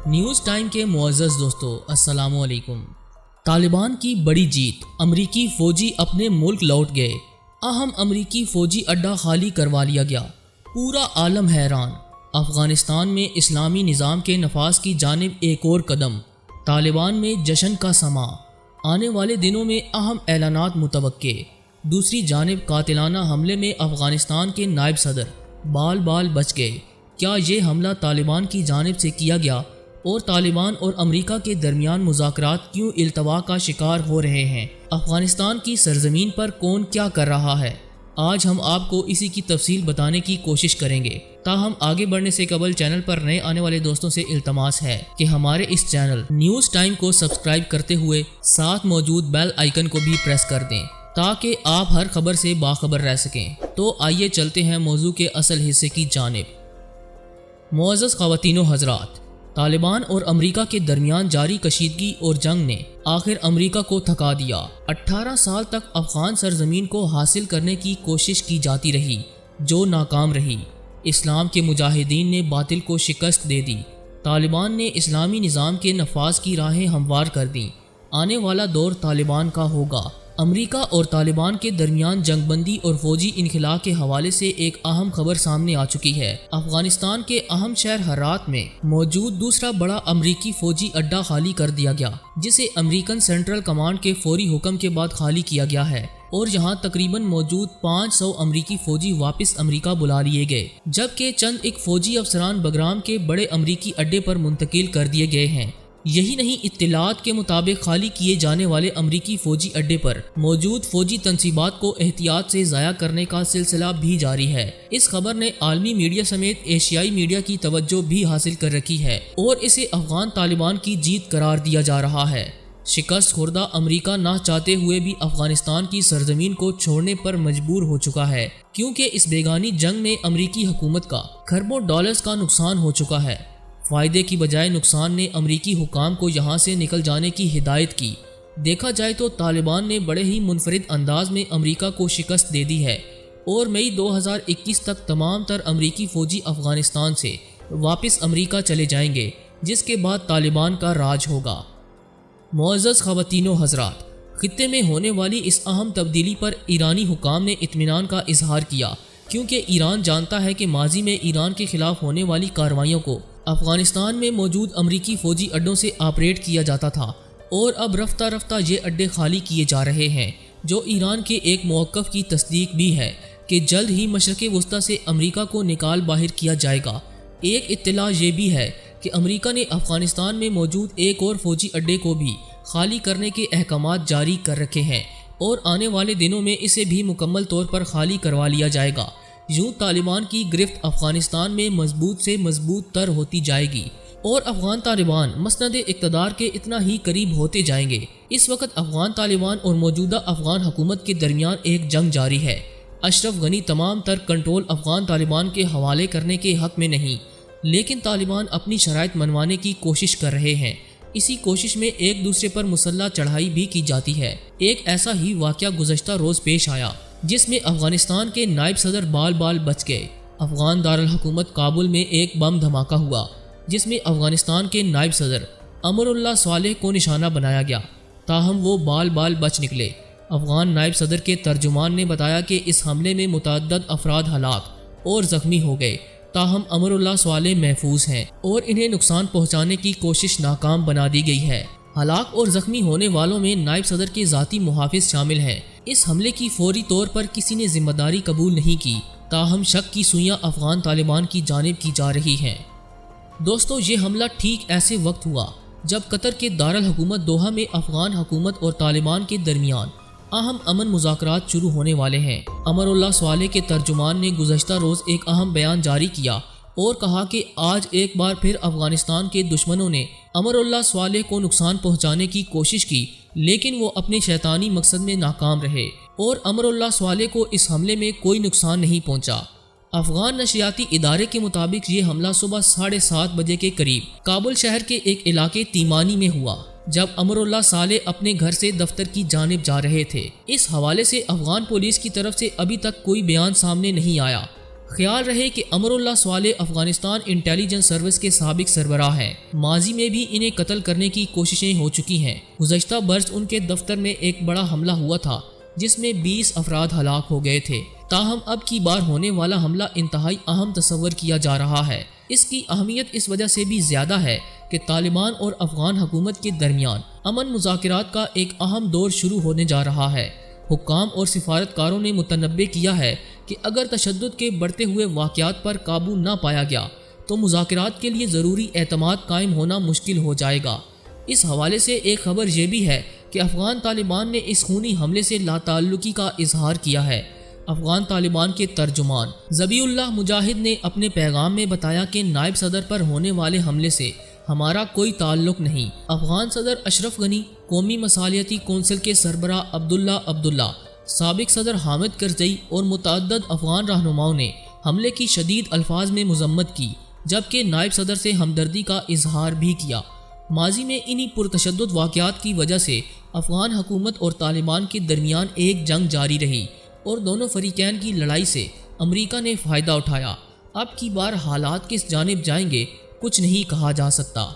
News time کے معزز دوستو السلام علیکم۔ طالبان کی بڑی جیت، امریکی فوجی اپنے ملک لوٹ گئے۔ اہم امریکی فوجی اڈہ خالی کروا لیا گیا، پورا عالم حیران۔ افغانستان میں اسلامی نظام کے نفاذ کی جانب ایک اور قدم، طالبان میں جشن کا سماں۔ آنے والے دنوں میں اہم اعلانات متوقع۔ دوسری جانب قاتلانہ حملے میں افغانستان کے نائب صدر بال بچ گئے۔ کیا یہ حملہ طالبان کی جانب سے کیا گیا اور طالبان اور امریکہ کے درمیان مذاکرات کیوں التوا کا شکار ہو رہے ہیں؟ افغانستان کی سرزمین پر کون کیا کر رہا ہے؟ آج ہم آپ کو اسی کی تفصیل بتانے کی کوشش کریں گے۔ تاہم آگے بڑھنے سے قبل چینل پر نئے آنے والے دوستوں سے التماس ہے کہ ہمارے اس چینل نیوز ٹائم کو سبسکرائب کرتے ہوئے ساتھ موجود بیل آئیکن کو بھی پریس کر دیں تاکہ آپ ہر خبر سے باخبر رہ سکیں۔ تو آئیے چلتے ہیں موضوع کے اصل حصے کی جانب۔ معزز خواتین و حضرات، طالبان اور امریکہ کے درمیان جاری کشیدگی اور جنگ نے آخر امریکہ کو تھکا دیا۔ 18 سال تک افغان سرزمین کو حاصل کرنے کی کوشش کی جاتی رہی جو ناکام رہی۔ اسلام کے مجاہدین نے باطل کو شکست دے دی۔ طالبان نے اسلامی نظام کے نفاذ کی راہیں ہموار کر دیں۔ آنے والا دور طالبان کا ہوگا۔ امریکہ اور طالبان کے درمیان جنگ بندی اور فوجی انخلاء کے حوالے سے ایک اہم خبر سامنے آ چکی ہے۔ افغانستان کے اہم شہر ہرات میں موجود دوسرا بڑا امریکی فوجی اڈہ خالی کر دیا گیا، جسے امریکن سینٹرل کمانڈ کے فوری حکم کے بعد خالی کیا گیا ہے، اور یہاں تقریباً موجود 500 امریکی فوجی واپس امریکہ بلا لیے گئے، جبکہ چند ایک فوجی افسران بگرام کے بڑے امریکی اڈے پر منتقل کر دیے گئے ہیں۔ یہی نہیں، اطلاعات کے مطابق خالی کیے جانے والے امریکی فوجی اڈے پر موجود فوجی تنصیبات کو احتیاط سے ضائع کرنے کا سلسلہ بھی جاری ہے۔ اس خبر نے عالمی میڈیا سمیت ایشیائی میڈیا کی توجہ بھی حاصل کر رکھی ہے اور اسے افغان طالبان کی جیت قرار دیا جا رہا ہے۔ شکست خوردہ امریکہ نہ چاہتے ہوئے بھی افغانستان کی سرزمین کو چھوڑنے پر مجبور ہو چکا ہے، کیونکہ اس بیگانی جنگ میں امریکی حکومت کا کھربوں ڈالرز کا نقصان ہو چکا ہے۔ فائدے کی بجائے نقصان نے امریکی حکام کو یہاں سے نکل جانے کی ہدایت کی۔ دیکھا جائے تو طالبان نے بڑے ہی منفرد انداز میں امریکہ کو شکست دے دی ہے اور مئی 2021 تک تمام تر امریکی فوجی افغانستان سے واپس امریکہ چلے جائیں گے، جس کے بعد طالبان کا راج ہوگا۔ معزز خواتین و حضرات، خطے میں ہونے والی اس اہم تبدیلی پر ایرانی حکام نے اطمینان کا اظہار کیا، کیونکہ ایران جانتا ہے کہ ماضی میں ایران کے خلاف ہونے والی کارروائیوں کو افغانستان میں موجود امریکی فوجی اڈوں سے آپریٹ کیا جاتا تھا، اور اب رفتہ رفتہ یہ اڈے خالی کیے جا رہے ہیں، جو ایران کے ایک موقف کی تصدیق بھی ہے کہ جلد ہی مشرق وسطیٰ سے امریکہ کو نکال باہر کیا جائے گا۔ ایک اطلاع یہ بھی ہے کہ امریکہ نے افغانستان میں موجود ایک اور فوجی اڈے کو بھی خالی کرنے کے احکامات جاری کر رکھے ہیں اور آنے والے دنوں میں اسے بھی مکمل طور پر خالی کروا لیا جائے گا۔ یوں طالبان کی گرفت افغانستان میں مضبوط سے مضبوط تر ہوتی جائے گی اور افغان طالبان مسند اقتدار کے اتنا ہی قریب ہوتے جائیں گے۔ اس وقت افغان طالبان اور موجودہ افغان حکومت کے درمیان ایک جنگ جاری ہے۔ اشرف غنی تمام تر کنٹرول افغان طالبان کے حوالے کرنے کے حق میں نہیں، لیکن طالبان اپنی شرائط منوانے کی کوشش کر رہے ہیں۔ اسی کوشش میں ایک دوسرے پر مسلح چڑھائی بھی کی جاتی ہے۔ ایک ایسا ہی واقعہ گزشتہ روز پیش آیا جس میں افغانستان کے نائب صدر بال بچ گئے۔ افغان دارالحکومت کابل میں ایک بم دھماکہ ہوا جس میں افغانستان کے نائب صدر امر اللہ صالح کو نشانہ بنایا گیا، تاہم وہ بال بچ نکلے۔ افغان نائب صدر کے ترجمان نے بتایا کہ اس حملے میں متعدد افراد ہلاک اور زخمی ہو گئے، تاہم امر اللہ صالح محفوظ ہیں اور انہیں نقصان پہنچانے کی کوشش ناکام بنا دی گئی ہے۔ ہلاک اور زخمی ہونے والوں میں نائب صدر کے ذاتی محافظ شامل ہیں۔ اس حملے کی فوری طور پر کسی نے ذمہ داری قبول نہیں کی، تاہم شک کی سوئیاں افغان طالبان کی جانب کی جا رہی ہیں۔ دوستو، یہ حملہ ٹھیک ایسے وقت ہوا جب قطر کے دارالحکومت دوحہ میں افغان حکومت اور طالبان کے درمیان اہم امن مذاکرات شروع ہونے والے ہیں۔ امر اللہ صالح کے ترجمان نے گزشتہ روز ایک اہم بیان جاری کیا اور کہا کہ آج ایک بار پھر افغانستان کے دشمنوں نے امر اللہ صالح کو نقصان پہنچانے کی کوشش کی، لیکن وہ اپنے شیطانی مقصد میں ناکام رہے اور امر اللہ صالح کو اس حملے میں کوئی نقصان نہیں پہنچا۔ افغان نشریاتی ادارے کے مطابق یہ حملہ صبح 7:30 بجے کے قریب کابل شہر کے ایک علاقے تیمانی میں ہوا، جب امر اللہ صالح اپنے گھر سے دفتر کی جانب جا رہے تھے۔ اس حوالے سے افغان پولیس کی طرف سے ابھی تک کوئی بیان سامنے نہیں آیا۔ خیال رہے کہ امر اللہ صالح افغانستان انٹیلیجنس سروس کے سابق سربراہ ہیں۔ ماضی میں بھی انہیں قتل کرنے کی کوششیں ہو چکی ہیں۔ گزشتہ برس ان کے دفتر میں ایک بڑا حملہ ہوا تھا جس میں 20 افراد ہلاک ہو گئے تھے۔ تاہم اب کی بار ہونے والا حملہ انتہائی اہم تصور کیا جا رہا ہے۔ اس کی اہمیت اس وجہ سے بھی زیادہ ہے کہ طالبان اور افغان حکومت کے درمیان امن مذاکرات کا ایک اہم دور شروع ہونے جا رہا ہے۔ حکام اور سفارتکاروں نے متنبع کیا ہے کہ اگر تشدد کے بڑھتے ہوئے واقعات پر قابو نہ پایا گیا تو مذاکرات کے لیے ضروری اعتماد قائم ہونا مشکل ہو جائے گا۔ اس حوالے سے ایک خبر یہ بھی ہے کہ افغان طالبان نے اس خونی حملے سے لا تعلقی کا اظہار کیا ہے۔ افغان طالبان کے ترجمان ذبیح اللہ مجاہد نے اپنے پیغام میں بتایا کہ نائب صدر پر ہونے والے حملے سے ہمارا کوئی تعلق نہیں۔ افغان صدر اشرف غنی، قومی مصالحتی کونسل کے سربراہ عبداللہ، سابق صدر حامد کرزئی اور متعدد افغان رہنماؤں نے حملے کی شدید الفاظ میں مذمت کی، جبکہ نائب صدر سے ہمدردی کا اظہار بھی کیا۔ ماضی میں انہی پرتشدد واقعات کی وجہ سے افغان حکومت اور طالبان کے درمیان ایک جنگ جاری رہی اور دونوں فریقین کی لڑائی سے امریکہ نے فائدہ اٹھایا۔ اب کی بار حالات کس جانب جائیں گے کچھ نہیں کہا جا سکتا۔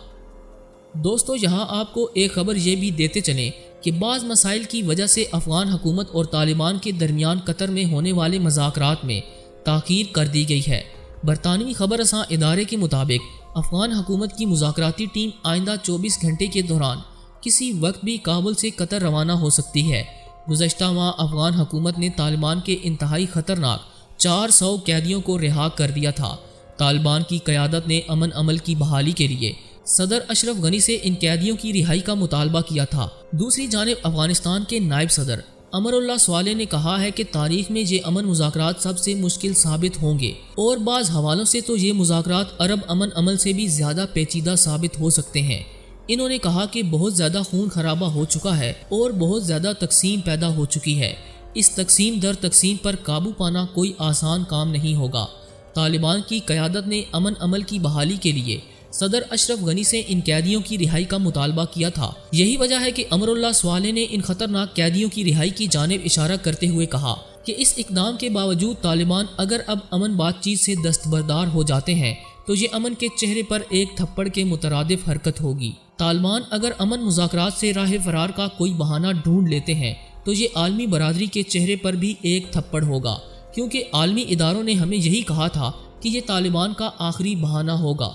دوستو، یہاں آپ کو ایک خبر یہ بھی دیتے چلیں کہ بعض مسائل کی وجہ سے افغان حکومت اور طالبان کے درمیان قطر میں ہونے والے مذاکرات میں تاخیر کر دی گئی ہے۔ برطانوی خبر رساں ادارے کے مطابق افغان حکومت کی مذاکراتی ٹیم آئندہ 24 گھنٹے کے دوران کسی وقت بھی کابل سے قطر روانہ ہو سکتی ہے۔ گزشتہ ماہ افغان حکومت نے طالبان کے انتہائی خطرناک 400 قیدیوں کو رہا کر دیا تھا۔ طالبان کی قیادت نے امن عمل کی بحالی کے لیے صدر اشرف غنی سے ان قیدیوں کی رہائی کا مطالبہ کیا تھا۔ دوسری جانب افغانستان کے نائب صدر امر اللہ صالح نے کہا ہے کہ تاریخ میں یہ امن مذاکرات سب سے مشکل ثابت ہوں گے اور بعض حوالوں سے تو یہ مذاکرات عرب امن عمل سے بھی زیادہ پیچیدہ ثابت ہو سکتے ہیں۔ انہوں نے کہا کہ بہت زیادہ خون خرابہ ہو چکا ہے اور بہت زیادہ تقسیم پیدا ہو چکی ہے۔ اس تقسیم در تقسیم پر قابو پانا کوئی آسان کام نہیں ہوگا۔ طالبان کی قیادت نے امن عمل کی بحالی کے لیے صدر اشرف غنی سے ان قیدیوں کی رہائی کا مطالبہ کیا تھا۔ یہی وجہ ہے کہ امر اللہ صالح نے ان خطرناک قیدیوں کی رہائی کی جانب اشارہ کرتے ہوئے کہا کہ اس اقدام کے باوجود طالبان اگر اب امن بات چیت سے دستبردار ہو جاتے ہیں تو یہ امن کے چہرے پر ایک تھپڑ کے مترادف حرکت ہوگی۔ طالبان اگر امن مذاکرات سے راہ فرار کا کوئی بہانہ ڈھونڈ لیتے ہیں تو یہ عالمی برادری کے چہرے پر بھی ایک تھپڑ ہوگا، کیونکہ عالمی اداروں نے ہمیں یہی کہا تھا کہ یہ طالبان کا آخری بہانہ ہوگا۔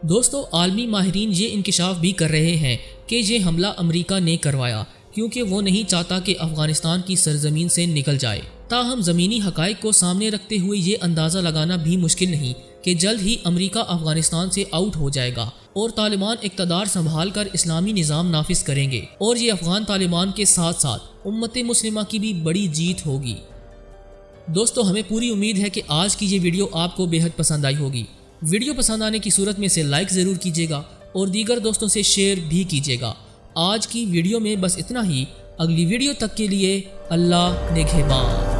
دوستو، عالمی ماہرین یہ انکشاف بھی کر رہے ہیں کہ یہ حملہ امریکہ نے کروایا کیونکہ وہ نہیں چاہتا کہ افغانستان کی سرزمین سے نکل جائے۔ تاہم زمینی حقائق کو سامنے رکھتے ہوئے یہ اندازہ لگانا بھی مشکل نہیں کہ جلد ہی امریکہ افغانستان سے آؤٹ ہو جائے گا اور طالبان اقتدار سنبھال کر اسلامی نظام نافذ کریں گے، اور یہ افغان طالبان کے ساتھ ساتھ امت مسلمہ کی بھی بڑی جیت ہوگی۔ دوستو، ہمیں پوری امید ہے کہ آج کی یہ ویڈیو آپ کو بے حد پسند آئی ہوگی۔ ویڈیو پسند آنے کی صورت میں سے لائک ضرور کیجیے گا اور دیگر دوستوں سے شیئر بھی کیجیے گا۔ آج کی ویڈیو میں بس اتنا ہی۔ اگلی ویڈیو تک کے لیے اللہ نگہبان۔